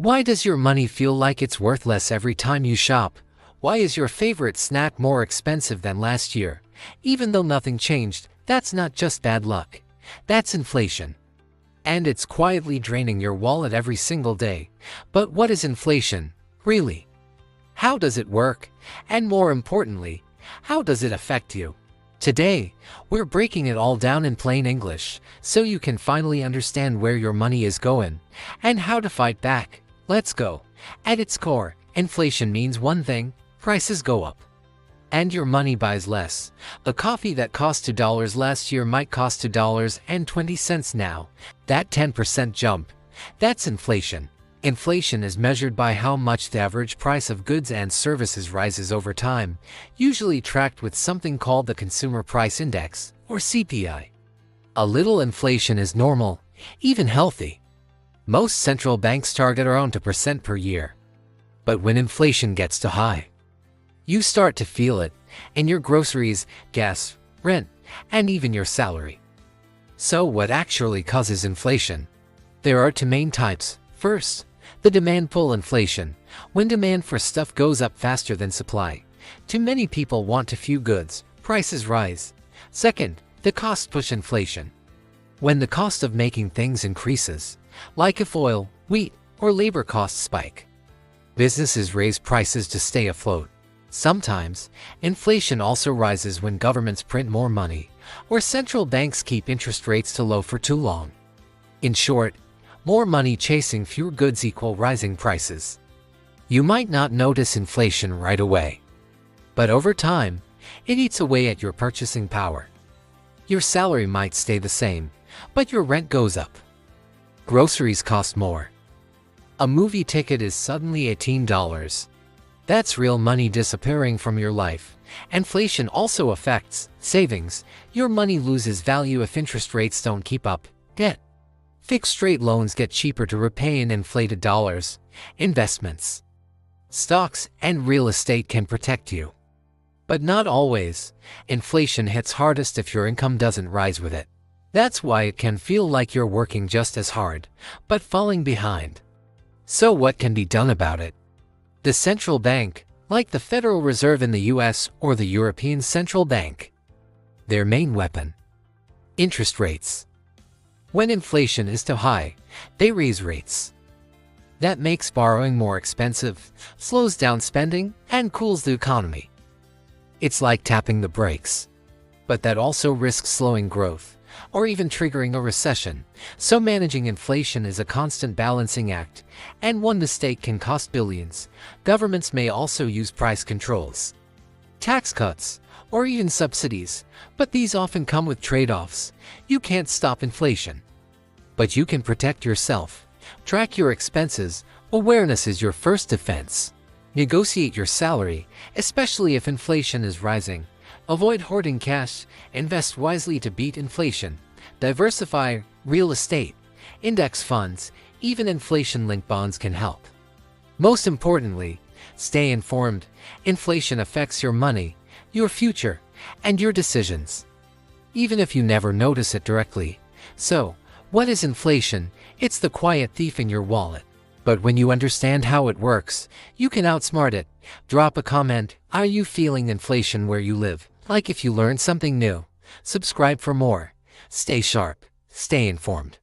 Why does your money feel like it's worth less every time you shop? Why is your favorite snack more expensive than last year? Even though nothing changed, that's not just bad luck. That's inflation. And it's quietly draining your wallet every single day. But what is inflation, really? How does it work? And more importantly, how does it affect you? Today, we're breaking it all down in plain English, so you can finally understand where your money is going and how to fight back. Let's go. At its core, inflation means one thing: prices go up. And your money buys less. A coffee that cost $2 last year might cost $2.20 now. That 10% jump, that's inflation. Inflation is measured by how much the average price of goods and services rises over time, usually tracked with something called the Consumer Price Index, or CPI. A little inflation is normal, even healthy. Most central banks target around 2% per year. But when inflation gets too high, you start to feel it in your groceries, gas, rent, and even your salary. So what actually causes inflation? There are two main types. First, the demand pull inflation, when demand for stuff goes up faster than supply. Too many people want too few goods, prices rise. Second, the cost push inflation, when the cost of making things increases, like if oil, wheat, or labor costs spike. Businesses raise prices to stay afloat. Sometimes, inflation also rises when governments print more money, or central banks keep interest rates too low for too long. In short, more money chasing fewer goods equal rising prices. You might not notice inflation right away, but over time, it eats away at your purchasing power. Your salary might stay the same, but your rent goes up. Groceries cost more. A movie ticket is suddenly $18. That's real money disappearing from your life. Inflation also affects savings. Your money loses value if interest rates don't keep up. Debt. Fixed-rate loans get cheaper to repay in inflated dollars. Investments, stocks, and real estate can protect you. But not always. Inflation hits hardest if your income doesn't rise with it. That's why it can feel like you're working just as hard, but falling behind. So what can be done about it? The central bank, like the Federal Reserve in the US or the European Central Bank, their main weapon: interest rates. When inflation is too high, they raise rates. That makes borrowing more expensive, slows down spending, and cools the economy. It's like tapping the brakes. But that also risks slowing growth, or even triggering a recession. So managing inflation is a constant balancing act, and one mistake can cost billions. Governments may also use price controls, tax cuts, or even subsidies, but these often come with trade-offs. You can't stop inflation, but you can protect yourself. Track your expenses. Awareness is your first defense. Negotiate your salary, especially if inflation is rising. Avoid hoarding cash. Invest wisely to beat inflation. Diversify. Real estate, index funds, even inflation-linked bonds can help. Most importantly, stay informed. Inflation affects your money, your future, and your decisions, even if you never notice it directly. So, what is inflation? It's the quiet thief in your wallet. But when you understand how it works, you can outsmart it. Drop a comment. Are you feeling inflation where you live? Like if you learned something new. Subscribe for more. Stay sharp. Stay informed.